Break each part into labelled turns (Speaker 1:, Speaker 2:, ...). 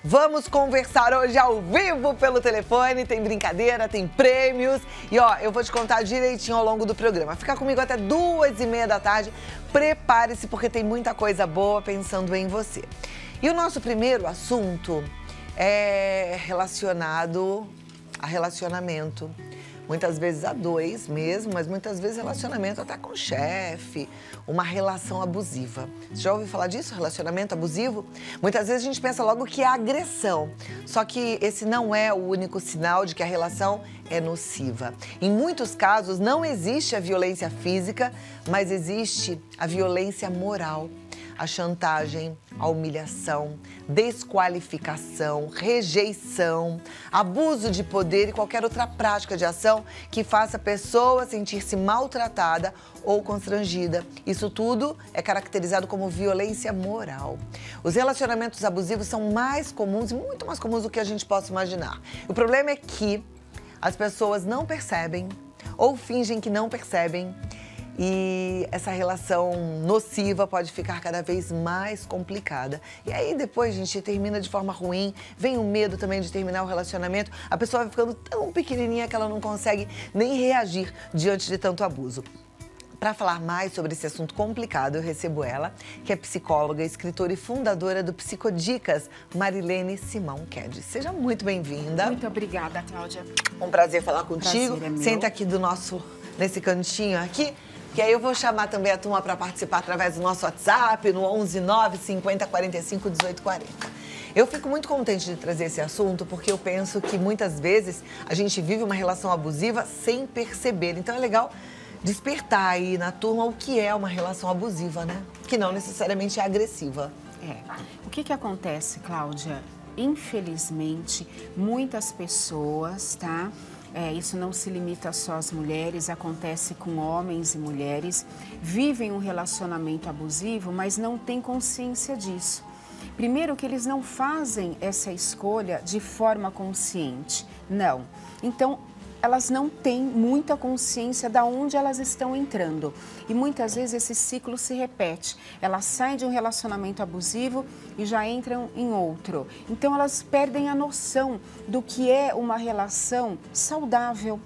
Speaker 1: Vamos conversar hoje ao vivo pelo telefone, tem brincadeira, tem prêmios e ó, eu vou te contar direitinho ao longo do programa. Fica comigo até 2h30 da tarde, prepare-se porque tem muita coisa boa pensando em você. E o nosso primeiro assunto é relacionado a relacionamento. Muitas vezes a dois mesmo, mas muitas vezes relacionamento até com o chefe, uma relação abusiva. Você já ouviu falar disso, relacionamento abusivo? Muitas vezes a gente pensa logo que é agressão, só que esse não é o único sinal de que a relação é nociva. Em muitos casos não existe a violência física, mas existe a violência moral. A chantagem, a humilhação, desqualificação, rejeição, abuso de poder e qualquer outra prática de ação que faça a pessoa sentir-se maltratada ou constrangida. Isso tudo é caracterizado como violência moral. Os relacionamentos abusivos são mais comuns e muito mais comuns do que a gente possa imaginar. O problema é que as pessoas não percebem ou fingem que não percebem. E essa relação nociva pode ficar cada vez mais complicada. E aí depois, gente, termina de forma ruim, vem o medo também de terminar o relacionamento, a pessoa vai ficando tão pequenininha que ela não consegue nem reagir diante de tanto abuso. Para falar mais sobre esse assunto complicado, eu recebo ela, que é psicóloga, escritora e fundadora do Psicodicas, Marilene Simão Ked. Seja muito bem-vinda.
Speaker 2: Muito obrigada, Cláudia.
Speaker 1: Um prazer falar contigo.
Speaker 2: Prazer é meu.
Speaker 1: Senta aqui nesse cantinho aqui. Que aí eu vou chamar também a turma para participar através do nosso WhatsApp, no 11 9 50 45 18 40. Eu fico muito contente de trazer esse assunto porque eu penso que muitas vezes a gente vive uma relação abusiva sem perceber. Então é legal despertar aí na turma o que é uma relação abusiva, né? Que não necessariamente é agressiva.
Speaker 2: O que acontece, Cláudia? Infelizmente, muitas pessoas, tá? Isso não se limita só às mulheres, acontece com homens e mulheres, vivem um relacionamento abusivo, mas não têm consciência disso. Primeiro que eles não fazem essa escolha de forma consciente, não. Então, elas não têm muita consciência de onde elas estão entrando. E muitas vezes esse ciclo se repete. Elas saem de um relacionamento abusivo e já entram em outro. Então elas perdem a noção do que é uma relação saudável.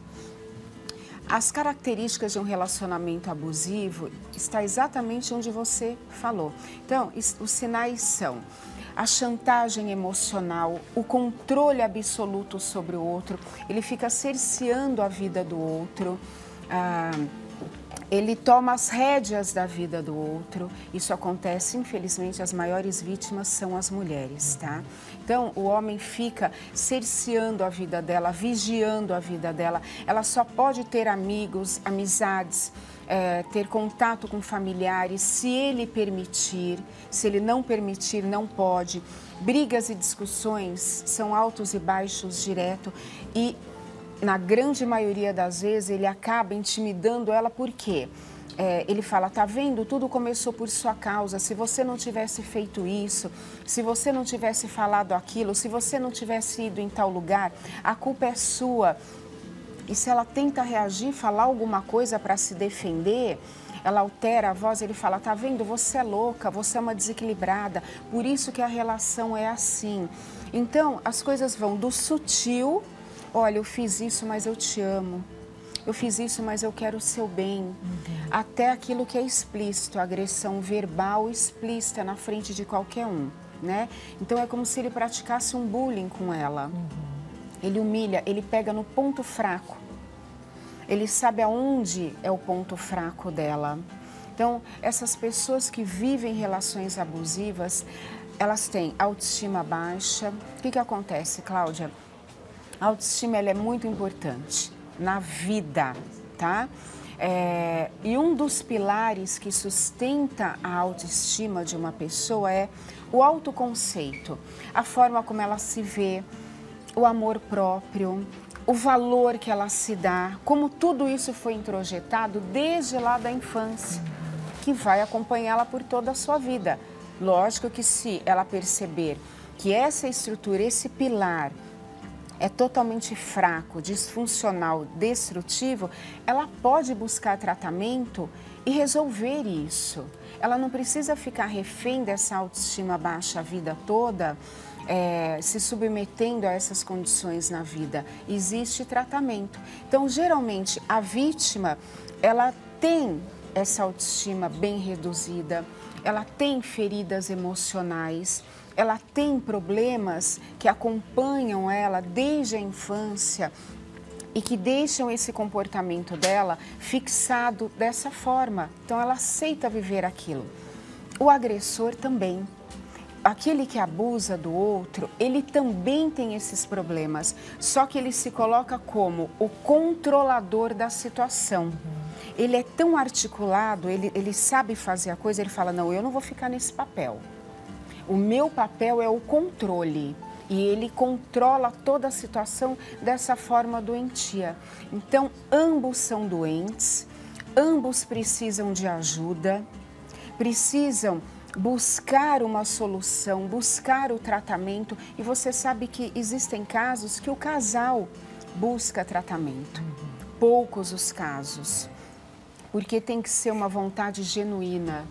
Speaker 2: As características de um relacionamento abusivo está exatamente onde você falou. Então, os sinais são a chantagem emocional, o controle absoluto sobre o outro, ele fica cerceando a vida do outro, ele toma as rédeas da vida do outro. Isso acontece, infelizmente, as maiores vítimas são as mulheres, tá? Então, o homem fica cerceando a vida dela, vigiando a vida dela. Ela só pode ter amigos, amizades, ter contato com familiares, se ele permitir. Se ele não permitir, não pode. Brigas e discussões são altos e baixos direto e, na grande maioria das vezes, ele acaba intimidando ela. Por quê? Ele fala, tá vendo? Tudo começou por sua causa. Se você não tivesse feito isso, se você não tivesse falado aquilo, se você não tivesse ido em tal lugar, a culpa é sua. E se ela tenta reagir, falar alguma coisa para se defender, ela altera a voz, ele fala, tá vendo? Você é louca, você é uma desequilibrada, por isso que a relação é assim. Então, as coisas vão do sutil, olha, eu fiz isso, mas eu te amo. Eu fiz isso, mas eu quero o seu bem. Até aquilo que é explícito, agressão verbal explícita na frente de qualquer um, né? Então, é como se ele praticasse um bullying com ela. Ele humilha, ele pega no ponto fraco. Ele sabe aonde é o ponto fraco dela. Então, essas pessoas que vivem relações abusivas, elas têm autoestima baixa. O que acontece, Cláudia? A autoestima ela é muito importante na vida, tá? E um dos pilares que sustenta a autoestima de uma pessoa é o autoconceito, a forma como ela se vê, o amor próprio, o valor que ela se dá, como tudo isso foi introjetado desde lá da infância, que vai acompanhá-la por toda a sua vida. Lógico que se ela perceber que essa estrutura, esse pilar, é totalmente fraco, disfuncional, destrutivo, ela pode buscar tratamento e resolver isso. Ela não precisa ficar refém dessa autoestima baixa a vida toda, se submetendo a essas condições na vida. Existe tratamento. Então, geralmente, a vítima, ela tem essa autoestima bem reduzida, ela tem feridas emocionais, ela tem problemas que acompanham ela desde a infância e que deixam esse comportamento dela fixado dessa forma. Então, ela aceita viver aquilo. O agressor também. Aquele que abusa do outro, ele também tem esses problemas, só que ele se coloca como o controlador da situação. Ele é tão articulado, ele sabe fazer a coisa, ele fala, não, eu não vou ficar nesse papel. O meu papel é o controle. E ele controla toda a situação dessa forma doentia. Então, ambos são doentes, ambos precisam de ajuda, precisam buscar uma solução, buscar o tratamento. E você sabe que existem casos que o casal busca tratamento. Poucos os casos, porque tem que ser uma vontade genuína,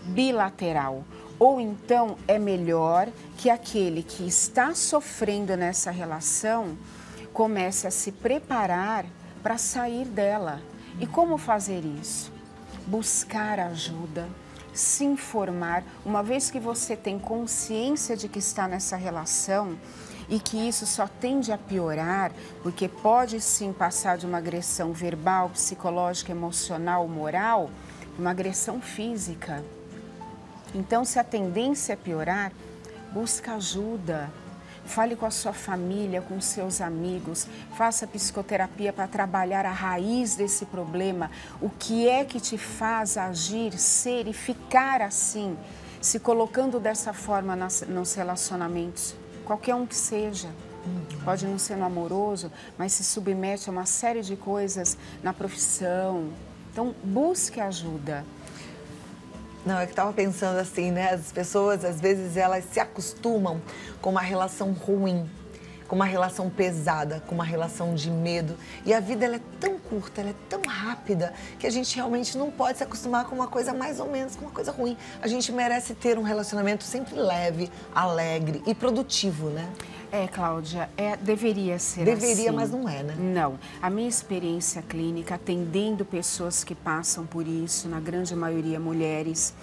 Speaker 2: bilateral. Ou então é melhor que aquele que está sofrendo nessa relação comece a se preparar para sair dela. E como fazer isso? Buscar ajuda, se informar. Uma vez que você tem consciência de que está nessa relação e que isso só tende a piorar, porque pode sim passar de uma agressão verbal, psicológica, emocional, moral, uma agressão física. Então, se a tendência é piorar, busca ajuda. Fale com a sua família, com seus amigos, faça psicoterapia para trabalhar a raiz desse problema. O que é que te faz agir, ser e ficar assim, se colocando dessa forma nos relacionamentos, qualquer um que seja. Pode não ser no amoroso, mas se submete a uma série de coisas na profissão. Então, busque ajuda.
Speaker 1: Não, é que eu estava pensando assim, né? As pessoas, às vezes, elas se acostumam com uma relação ruim, com uma relação pesada, com uma relação de medo. E a vida, ela é tão curta, ela é tão rápida, que a gente realmente não pode se acostumar com uma coisa mais ou menos, com uma coisa ruim. A gente merece ter um relacionamento sempre leve, alegre e produtivo, né?
Speaker 2: Cláudia, deveria ser assim.
Speaker 1: Deveria, mas não é, né?
Speaker 2: Não. A minha experiência clínica, atendendo pessoas que passam por isso, na grande maioria mulheres,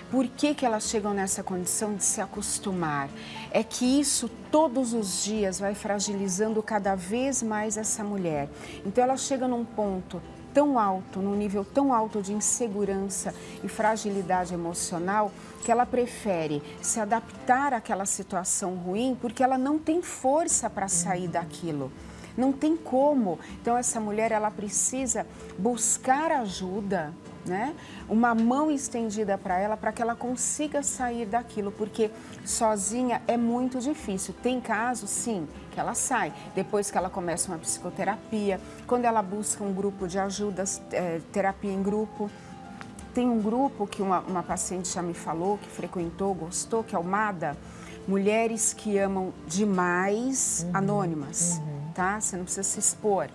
Speaker 2: por que elas chegam nessa condição de se acostumar? É que isso todos os dias vai fragilizando cada vez mais essa mulher. Então ela chega num ponto tão alto, num nível tão alto de insegurança e fragilidade emocional, que ela prefere se adaptar àquela situação ruim porque ela não tem força para sair daquilo. Não tem como. Então essa mulher, ela precisa buscar ajuda, né? Uma mão estendida para ela, para que ela consiga sair daquilo, porque sozinha é muito difícil. Tem casos, sim, que ela sai, depois que ela começa uma psicoterapia, quando ela busca um grupo de ajudas, terapia em grupo. Tem um grupo que uma paciente já me falou, que frequentou, gostou, que é o MADA, Mulheres que Amam Demais, anônimas, tá? Você não precisa se expor.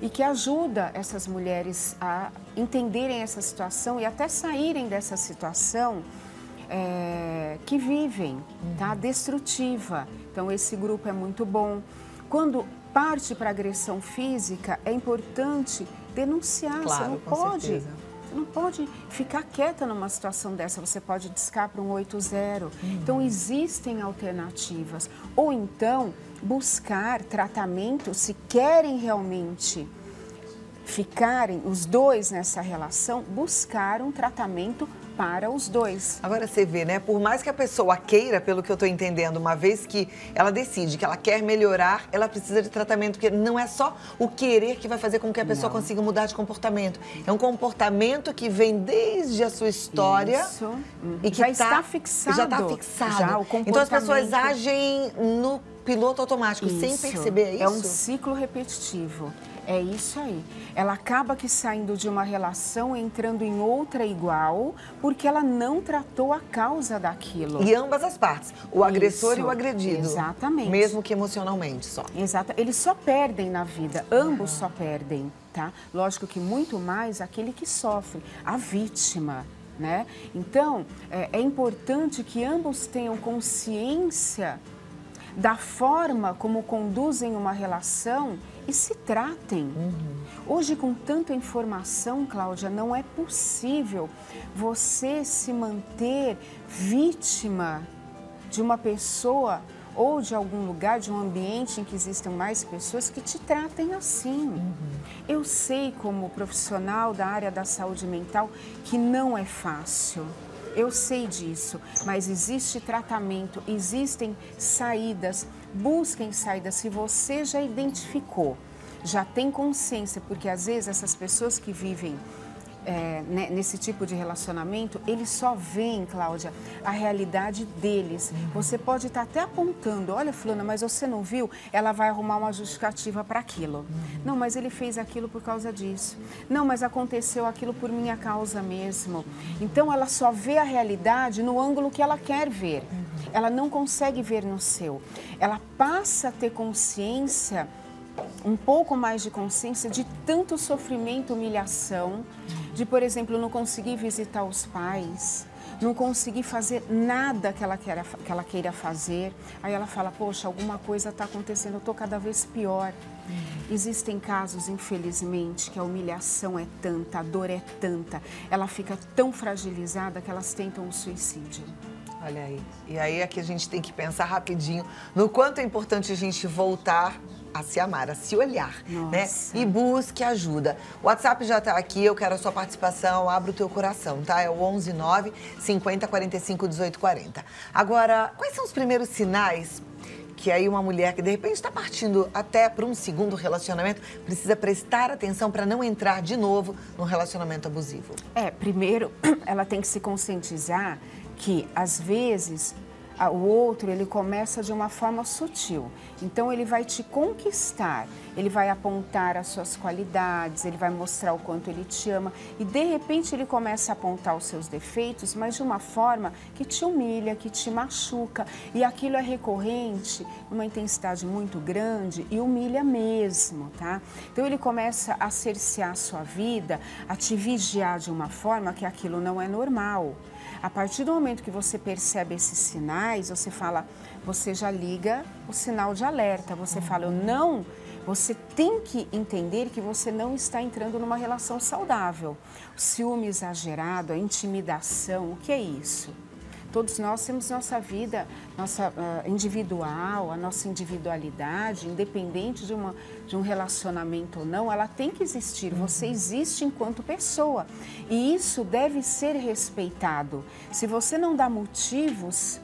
Speaker 2: E que ajuda essas mulheres a entenderem essa situação e até saírem dessa situação que vivem, tá? Destrutiva. Então, esse grupo é muito bom. Quando parte para agressão física, é importante denunciar.
Speaker 1: Claro,
Speaker 2: você não
Speaker 1: com
Speaker 2: pode.
Speaker 1: certeza.
Speaker 2: Você não pode ficar quieta numa situação dessa, você pode discar para um 80. Então, existem alternativas. Ou então, buscar tratamento, se querem realmente ficarem os dois nessa relação, buscar um tratamento para os dois.
Speaker 1: Agora você vê, né? Por mais que a pessoa queira, pelo que eu estou entendendo, uma vez que ela decide que ela quer melhorar, ela precisa de tratamento, porque não é só o querer que vai fazer com que a pessoa consiga mudar de comportamento. É um comportamento que vem desde a sua história.
Speaker 2: Isso.
Speaker 1: E que
Speaker 2: já está fixado.
Speaker 1: Já está fixado.
Speaker 2: Já,
Speaker 1: então as pessoas agem no piloto automático, sem perceber, é isso?
Speaker 2: É um ciclo repetitivo. É isso aí. Ela acaba que saindo de uma relação, entrando em outra igual, porque ela não tratou a causa daquilo.
Speaker 1: E ambas as partes, o agressor e o agredido.
Speaker 2: Exatamente.
Speaker 1: Mesmo que emocionalmente só.
Speaker 2: Exato. Eles só perdem na vida, ambos só perdem, tá? Lógico que muito mais aquele que sofre, a vítima, né? Então, é importante que ambos tenham consciência da forma como conduzem uma relação e se tratem. Hoje, com tanta informação, Cláudia, não é possível você se manter vítima de uma pessoa ou de algum lugar, de um ambiente em que existam mais pessoas que te tratem assim. Eu sei, como profissional da área da saúde mental, que não é fácil. Eu sei disso, mas existe tratamento, existem saídas, busquem saídas. Se você já identificou, já tem consciência, porque às vezes essas pessoas que vivem nesse tipo de relacionamento, eles só veem, Cláudia, a realidade deles. Você pode estar até apontando, olha, fulana, mas você não viu? Ela vai arrumar uma justificativa para aquilo. Não, mas ele fez aquilo por causa disso. Não, mas aconteceu aquilo por minha causa mesmo. Então, ela só vê a realidade no ângulo que ela quer ver. Ela não consegue ver no seu. Ela passa a ter consciência, um pouco mais de consciência de tanto sofrimento, humilhação, de, por exemplo, não conseguir visitar os pais, não conseguir fazer nada que ela queira fazer. Aí ela fala, poxa, alguma coisa está acontecendo, eu estou cada vez pior. Existem casos, infelizmente, que a humilhação é tanta, a dor é tanta, ela fica tão fragilizada que elas tentam o suicídio.
Speaker 1: Olha aí. E aí é que a gente tem que pensar rapidinho no quanto é importante a gente voltar a se amar, a se olhar, né? E busque ajuda. O WhatsApp já tá aqui, eu quero a sua participação, abra o teu coração, tá? É o 119 50 45 18 40. Agora, quais são os primeiros sinais que aí uma mulher que de repente está partindo até para um segundo relacionamento precisa prestar atenção para não entrar de novo num relacionamento abusivo?
Speaker 2: Primeiro, ela tem que se conscientizar que, às vezes, o outro, ele começa de uma forma sutil. Então, ele vai te conquistar, ele vai apontar as suas qualidades, ele vai mostrar o quanto ele te ama. E, de repente, ele começa a apontar os seus defeitos, mas de uma forma que te humilha, que te machuca. E aquilo é recorrente, uma intensidade muito grande e humilha mesmo, tá? Então, ele começa a cercear a sua vida, a te vigiar de uma forma que aquilo não é normal. A partir do momento que você percebe esses sinais, você fala, você já liga o sinal de alerta. Você fala, você tem que entender que você não está entrando numa relação saudável. O ciúme exagerado, a intimidação, o que é isso? Todos nós temos nossa vida, nossa individual, a nossa individualidade, independente de um relacionamento ou não, ela tem que existir. Você existe enquanto pessoa e isso deve ser respeitado. Se você não dá motivos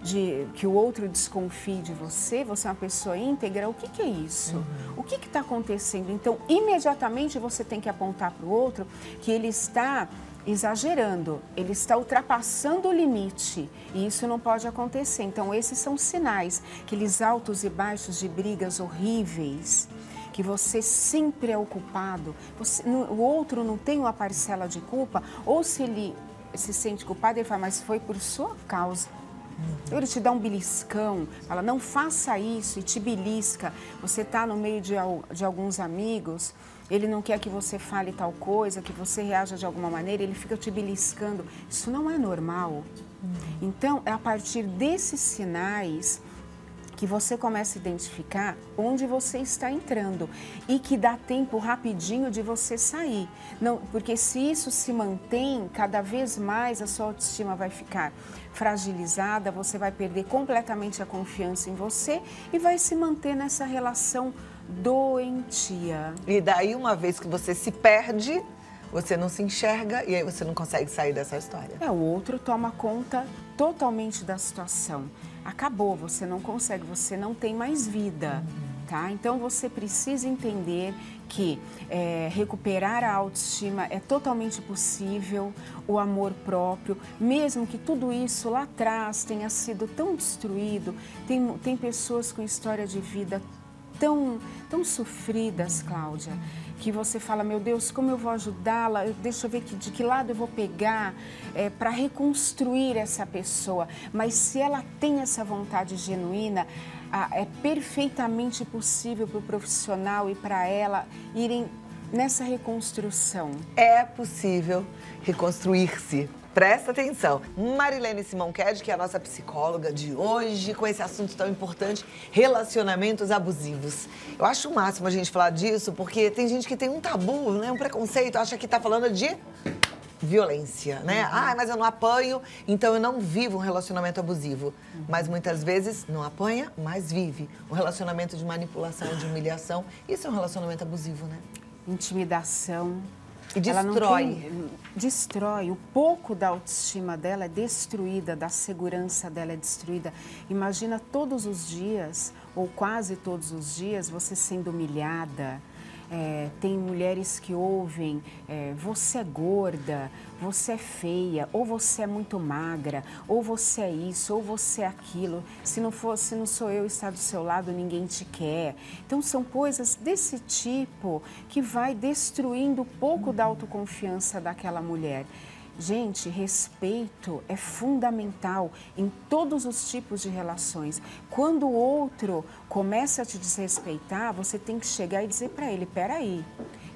Speaker 2: de que o outro desconfie de você, você é uma pessoa íntegra, o que é isso? O que está acontecendo? Então, imediatamente você tem que apontar para o outro que ele está exagerando, ele está ultrapassando o limite e isso não pode acontecer. Então, esses são sinais, aqueles altos e baixos de brigas horríveis, que você sempre é o culpado, o outro não tem uma parcela de culpa, ou se ele se sente culpado, ele fala, mas foi por sua causa. Ele te dá um beliscão, fala, não faça isso, e te belisca. Você está no meio de alguns amigos, ele não quer que você fale tal coisa, que você reaja de alguma maneira, ele fica te beliscando. Isso não é normal. Então, é a partir desses sinais que você começa a identificar onde você está entrando e que dá tempo rapidinho de você sair. Não, porque se isso se mantém, cada vez mais a sua autoestima vai ficar fragilizada, você vai perder completamente a confiança em você e vai se manter nessa relação doentia.
Speaker 1: E daí, uma vez que você se perde, você não se enxerga e aí você não consegue sair dessa história.
Speaker 2: O outro toma conta totalmente da situação. Acabou, você não consegue, você não tem mais vida, tá? Então, você precisa entender que recuperar a autoestima é totalmente possível, o amor próprio, mesmo que tudo isso lá atrás tenha sido tão destruído. Tem pessoas com história de vida tão sofridas, Cláudia, que você fala, meu Deus, como eu vou ajudá-la? Deixa eu ver de que lado eu vou pegar para reconstruir essa pessoa. Mas se ela tem essa vontade genuína, é perfeitamente possível para o profissional e para ela irem nessa reconstrução.
Speaker 1: É possível reconstruir-se Presta atenção. Marilene Simonquede, que é a nossa psicóloga de hoje, com esse assunto tão importante, relacionamentos abusivos. Eu acho o máximo a gente falar disso, porque tem gente que tem um tabu, né, um preconceito, acha que tá falando de violência, né? Ah, mas eu não apanho, então eu não vivo um relacionamento abusivo. Mas muitas vezes não apanha, mas vive. Um relacionamento de manipulação, de humilhação, isso é um relacionamento abusivo, né?
Speaker 2: Intimidação.
Speaker 1: E destrói.
Speaker 2: Destrói. O pouco da autoestima dela é destruída, da segurança dela é destruída. Imagina todos os dias, ou quase todos os dias, você sendo humilhada. Tem mulheres que ouvem, você é gorda, você é feia, ou você é muito magra, ou você é isso, ou você é aquilo. Se não sou eu estar do seu lado, ninguém te quer. Então são coisas desse tipo que vai destruindo um pouco da autoconfiança daquela mulher. Gente, respeito é fundamental em todos os tipos de relações. Quando o outro começa a te desrespeitar, você tem que chegar e dizer para ele, peraí,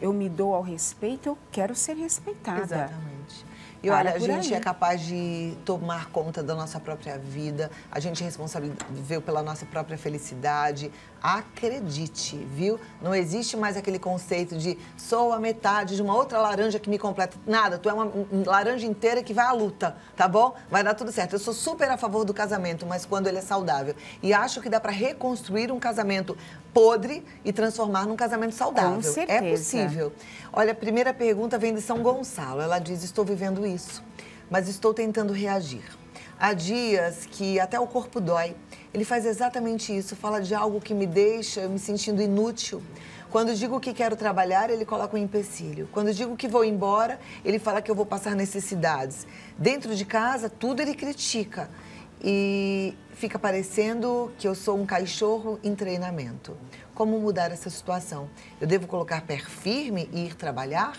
Speaker 2: eu me dou ao respeito, eu quero ser respeitada.
Speaker 1: Exatamente. E olha, a gente é capaz de tomar conta da nossa própria vida, a gente é responsável pela nossa própria felicidade. Acredite, viu? Não existe mais aquele conceito de sou a metade de uma outra laranja que me completa. Nada, tu é uma laranja inteira que vai à luta, tá bom? Vai dar tudo certo. Eu sou super a favor do casamento, mas quando ele é saudável. E acho que dá para reconstruir um casamento podre e transformar num casamento saudável.
Speaker 2: Com certeza.
Speaker 1: É possível. Olha, a primeira pergunta vem de São Gonçalo. Ela diz, estou vivendo isso, mas estou tentando reagir. Há dias que até o corpo dói. Ele faz exatamente isso, fala de algo que me deixa me sentindo inútil. Quando digo que quero trabalhar, ele coloca um empecilho. Quando digo que vou embora, ele fala que eu vou passar necessidades. Dentro de casa, tudo ele critica. E fica parecendo que eu sou um cachorro em treinamento. Como mudar essa situação? Eu devo colocar pé firme e ir trabalhar?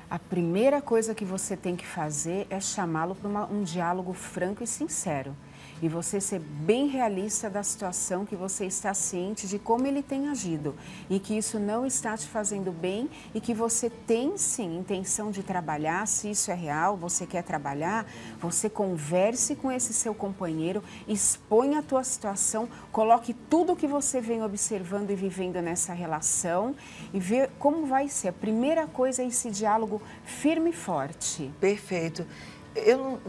Speaker 2: A primeira coisa que você tem que fazer é chamá-lo para um diálogo franco e sincero. E você ser bem realista da situação, que você está ciente de como ele tem agido e que isso não está te fazendo bem e que você tem sim intenção de trabalhar, se isso é real, você quer trabalhar, você converse com esse seu companheiro, exponha a tua situação, coloque tudo o que você vem observando e vivendo nessa relação e vê como vai ser. A primeira coisa é esse diálogo firme e forte.
Speaker 1: Perfeito.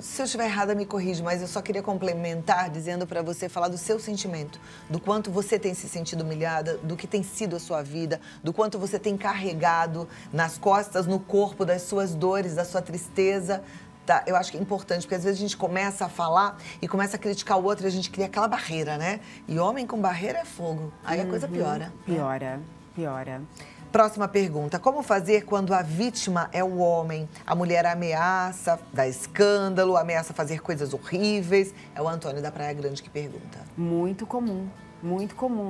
Speaker 1: Se eu estiver errada, me corrija, mas eu só queria complementar dizendo para você falar do seu sentimento, do quanto você tem se sentido humilhada, do que tem sido a sua vida, do quanto você tem carregado nas costas, no corpo, das suas dores, da sua tristeza. Tá? Eu acho que é importante, porque às vezes a gente começa a falar e começa a criticar o outro e a gente cria aquela barreira, né? E homem com barreira é fogo. Aí a coisa piora.
Speaker 2: Piora, piora.
Speaker 1: Próxima pergunta. Como fazer quando a vítima é o homem? A mulher ameaça, dá escândalo, ameaça fazer coisas horríveis. É o Antônio da Praia Grande que pergunta.
Speaker 2: Muito comum,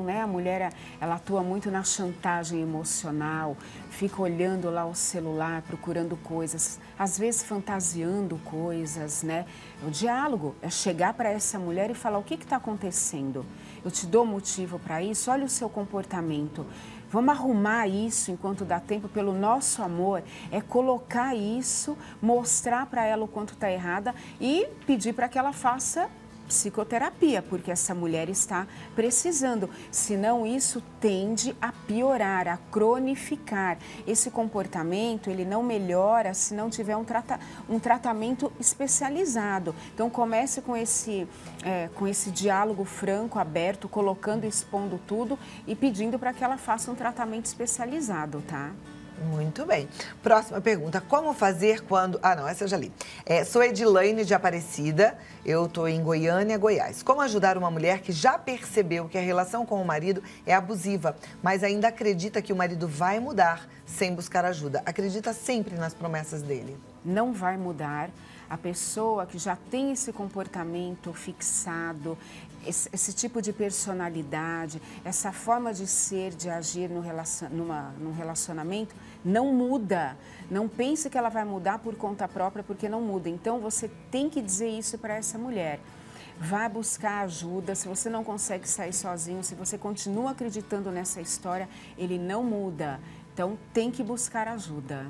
Speaker 2: né? A mulher, ela atua muito na chantagem emocional, fica olhando lá o celular, procurando coisas, às vezes fantasiando coisas, né? O diálogo é chegar para essa mulher e falar o que está acontecendo. Eu te dou motivo para isso, olha o seu comportamento. Vamos arrumar isso enquanto dá tempo, pelo nosso amor, é colocar isso, mostrar para ela o quanto está errada e pedir para que ela faça psicoterapia, porque essa mulher está precisando, senão isso tende a piorar, a cronificar. Esse comportamento, ele não melhora se não tiver um tratamento especializado. Então, comece com esse diálogo franco, aberto, colocando, expondo tudo e pedindo para que ela faça um tratamento especializado, tá?
Speaker 1: Muito bem. Próxima pergunta. Como fazer quando... Ah, não, essa eu já li. Sou Edilaine de Aparecida, eu estou em Goiânia, Goiás. Como ajudar uma mulher que já percebeu que a relação com o marido é abusiva, mas ainda acredita que o marido vai mudar sem buscar ajuda? Acredita sempre nas promessas dele.
Speaker 2: Não vai mudar. A pessoa que já tem esse comportamento fixado, esse tipo de personalidade, essa forma de ser, de agir num relacionamento, não muda. Não pense que ela vai mudar por conta própria, porque não muda. Então, você tem que dizer isso para essa mulher. Vá buscar ajuda, se você não consegue sair sozinho, se você continua acreditando nessa história, ele não muda. Então, tem que buscar ajuda.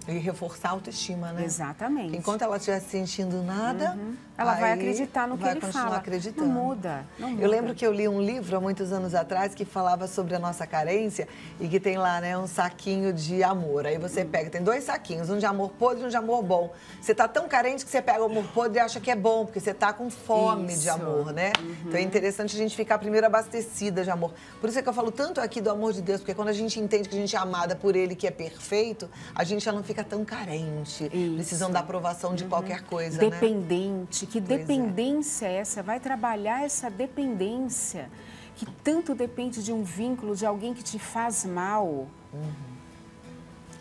Speaker 1: E reforçar a autoestima, né?
Speaker 2: Exatamente.
Speaker 1: Enquanto ela estiver sentindo nada,
Speaker 2: ela vai acreditar no que ele fala.
Speaker 1: Acreditando.
Speaker 2: Não muda, não muda.
Speaker 1: Eu lembro que eu li um livro há muitos anos atrás que falava sobre a nossa carência e que tem lá, né, um saquinho de amor. Aí você pega, tem 2 saquinhos, um de amor podre e um de amor bom. Você tá tão carente que você pega o amor podre e acha que é bom, porque você tá com fome de amor, né? Então é interessante a gente ficar primeiro abastecida de amor. Por isso é que eu falo tanto aqui do amor de Deus, porque quando a gente entende que a gente é amada por Ele, que é perfeito, a gente já não fica tão carente, precisando da aprovação de qualquer coisa,
Speaker 2: dependente.
Speaker 1: né?
Speaker 2: Que dependência é essa? Vai trabalhar essa dependência, que tanto depende de um vínculo, de alguém que te faz mal.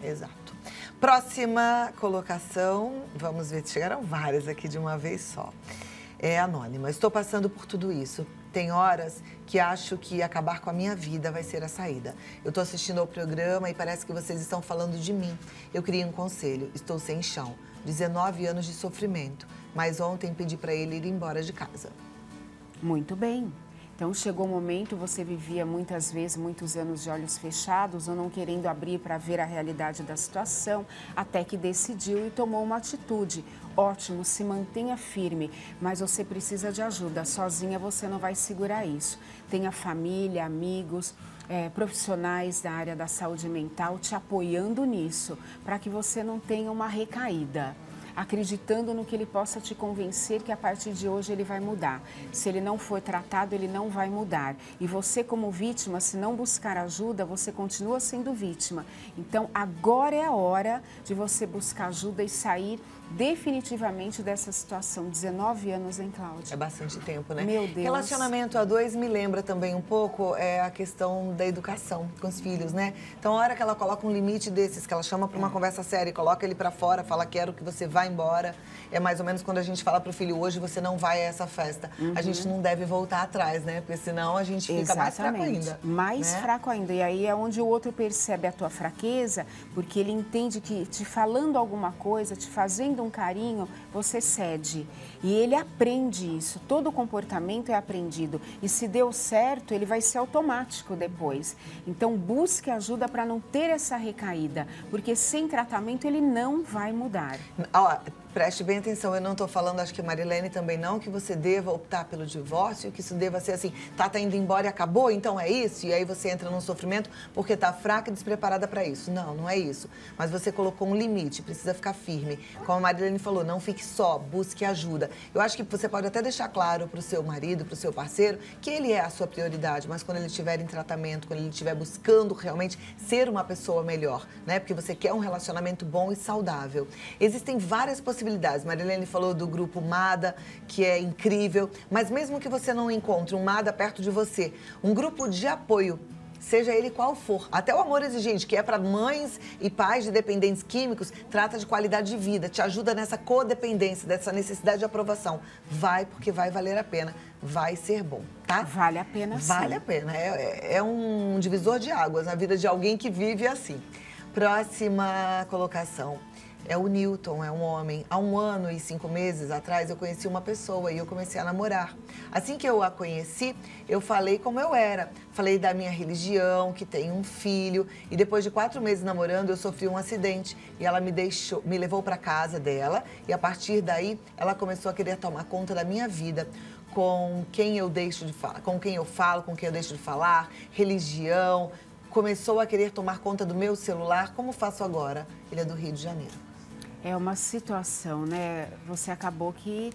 Speaker 1: Exato. Próxima colocação, vamos ver, chegaram várias aqui de uma vez só. É anônima. Estou passando por tudo isso. Tem horas que acho que acabar com a minha vida vai ser a saída. Eu estou assistindo ao programa e parece que vocês estão falando de mim. Eu queria um conselho. Estou sem chão. 19 anos de sofrimento. Mas ontem pedi para ele ir embora de casa.
Speaker 2: Muito bem. Então, chegou o momento, você vivia muitas vezes, muitos anos de olhos fechados ou não querendo abrir para ver a realidade da situação, até que decidiu e tomou uma atitude. Ótimo, se mantenha firme, mas você precisa de ajuda. Sozinha você não vai segurar isso. Tenha família, amigos, profissionais da área da saúde mental te apoiando nisso, para que você não tenha uma recaída. Acreditando no que ele possa te convencer que a partir de hoje ele vai mudar. Se ele não for tratado, ele não vai mudar. E você, como vítima, se não buscar ajuda, você continua sendo vítima. Então, agora é a hora de você buscar ajuda e sair definitivamente dessa situação. 19 anos, hein, Cláudia?
Speaker 1: É bastante tempo, né?
Speaker 2: Meu Deus.
Speaker 1: Relacionamento a 2 me lembra também um pouco a questão da educação com os filhos, né? Então, a hora que ela coloca um limite desses, que ela chama para uma conversa séria e coloca ele para fora, fala, quero que você vá embora, é mais ou menos quando a gente fala pro filho, hoje você não vai a essa festa. A gente não deve voltar atrás, né? Porque senão a gente fica mais fraco ainda.
Speaker 2: Mais fraco ainda. E aí é onde o outro percebe a tua fraqueza, porque ele entende que te falando alguma coisa, te fazendo um carinho, você cede. E ele aprende isso. Todo comportamento é aprendido. E se deu certo, ele vai ser automático depois. Então, busque ajuda para não ter essa recaída, porque sem tratamento ele não vai mudar.
Speaker 1: Ó, preste bem atenção, eu não estou falando, acho que a Marilene também não, que você deva optar pelo divórcio, que isso deva ser assim, tá indo embora e acabou, então é isso? E aí você entra num sofrimento porque tá fraca e despreparada para isso. Não, não é isso. Mas você colocou um limite, precisa ficar firme. Como a Marilene falou, não fique só, busque ajuda. Eu acho que você pode até deixar claro pro seu marido, pro seu parceiro, que ele é a sua prioridade, mas quando ele estiver em tratamento, quando ele estiver buscando realmente ser uma pessoa melhor, né? Porque você quer um relacionamento bom e saudável. Existem várias possibilidades. Marilene falou do grupo MADA, que é incrível, mas mesmo que você não encontre um MADA perto de você, um grupo de apoio, seja ele qual for, até o Amor Exigente, que é para mães e pais de dependentes químicos, trata de qualidade de vida, te ajuda nessa codependência, dessa necessidade de aprovação. Vai, porque vai valer a pena, vai ser bom, tá?
Speaker 2: Vale a pena, sim.
Speaker 1: Vale a pena, é um divisor de águas na vida de alguém que vive assim. Próxima colocação. É o Newton, é um homem. Há 1 ano e 5 meses atrás, eu conheci uma pessoa e eu comecei a namorar. Assim que eu a conheci, eu falei como eu era. Falei da minha religião, que tenho um filho. E depois de 4 meses namorando, eu sofri um acidente. E ela me levou para casa dela. E a partir daí, ela começou a querer tomar conta da minha vida. Com quem eu deixo de falar, com quem eu falo, com quem eu deixo de falar, religião. Começou a querer tomar conta do meu celular. Como faço agora? Ele é do Rio de Janeiro.
Speaker 2: É uma situação, né? Você acabou que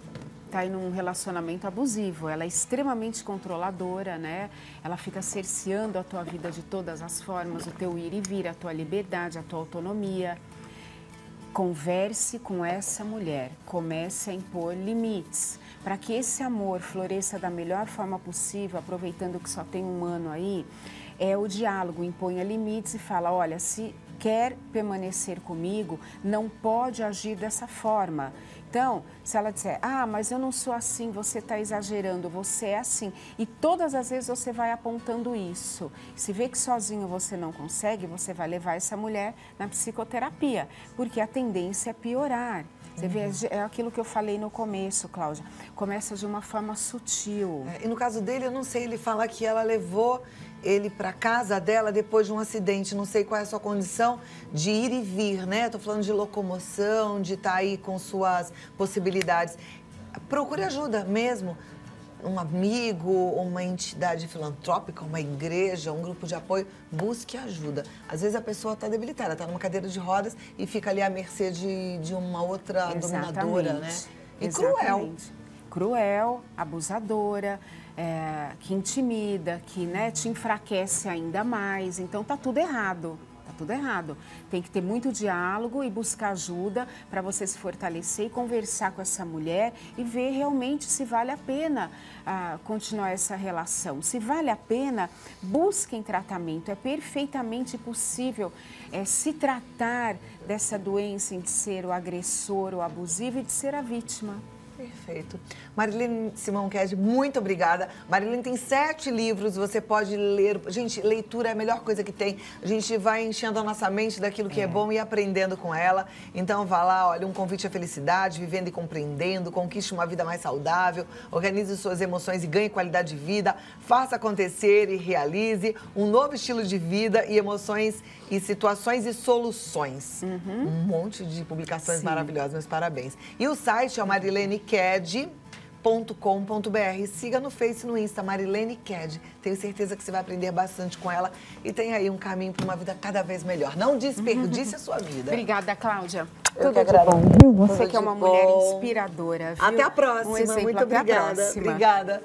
Speaker 2: está em um relacionamento abusivo. Ela é extremamente controladora, né? Ela fica cerceando a tua vida de todas as formas, o teu ir e vir, a tua liberdade, a tua autonomia. Converse com essa mulher, comece a impor limites. Para que esse amor floresça da melhor forma possível, aproveitando que só tem 1 ano aí, é o diálogo, imponha limites e fala, olha, se quer permanecer comigo, não pode agir dessa forma. Então, se ela disser, mas eu não sou assim, você está exagerando, você é assim. E todas as vezes você vai apontando isso. Se vê que sozinho você não consegue, você vai levar essa mulher na psicoterapia, porque a tendência é piorar. Você vê, é aquilo que eu falei no começo, Cláudia. Começa de uma forma sutil.
Speaker 1: E no caso dele, eu não sei, ele fala que ela levou ele para casa dela depois de um acidente. Não sei qual é a sua condição de ir e vir, né? Tô falando de locomoção, de estar aí com suas possibilidades. Procure ajuda mesmo. Um amigo, uma entidade filantrópica, uma igreja, um grupo de apoio, busque ajuda. Às vezes a pessoa está debilitada, está numa cadeira de rodas e fica ali à mercê de uma outra dominadora, né? E cruel.
Speaker 2: Cruel, abusadora, que intimida, que, né, te enfraquece ainda mais. Então tá tudo errado. Tudo errado. Tem que ter muito diálogo e buscar ajuda para você se fortalecer e conversar com essa mulher e ver realmente se vale a pena continuar essa relação. Se vale a pena, busquem tratamento. É perfeitamente possível se tratar dessa doença de ser o agressor, o abusivo e de ser a vítima.
Speaker 1: Perfeito. Marilene Simão Ked, muito obrigada. Marilene tem 7 livros, você pode ler. Gente, leitura é a melhor coisa que tem. A gente vai enchendo a nossa mente daquilo que é bom e aprendendo com ela. Então vá lá, olha, um convite à felicidade, vivendo e compreendendo, conquiste uma vida mais saudável, organize suas emoções e ganhe qualidade de vida, faça acontecer e realize um novo estilo de vida e emoções e situações e soluções. Um monte de publicações maravilhosas, meus parabéns. E o site é o marileneked.com.br. Siga no Face e no Insta, Marilene Ked. Tenho certeza que você vai aprender bastante com ela e tem aí um caminho para uma vida cada vez melhor. Não desperdice a sua vida.
Speaker 2: Obrigada, Cláudia.
Speaker 1: Tudo de bom,
Speaker 2: viu? Você que é uma mulher inspiradora, viu?
Speaker 1: Até a próxima.
Speaker 2: Um exemplo,
Speaker 1: Muito
Speaker 2: até
Speaker 1: obrigada.
Speaker 2: a próxima.
Speaker 1: Obrigada.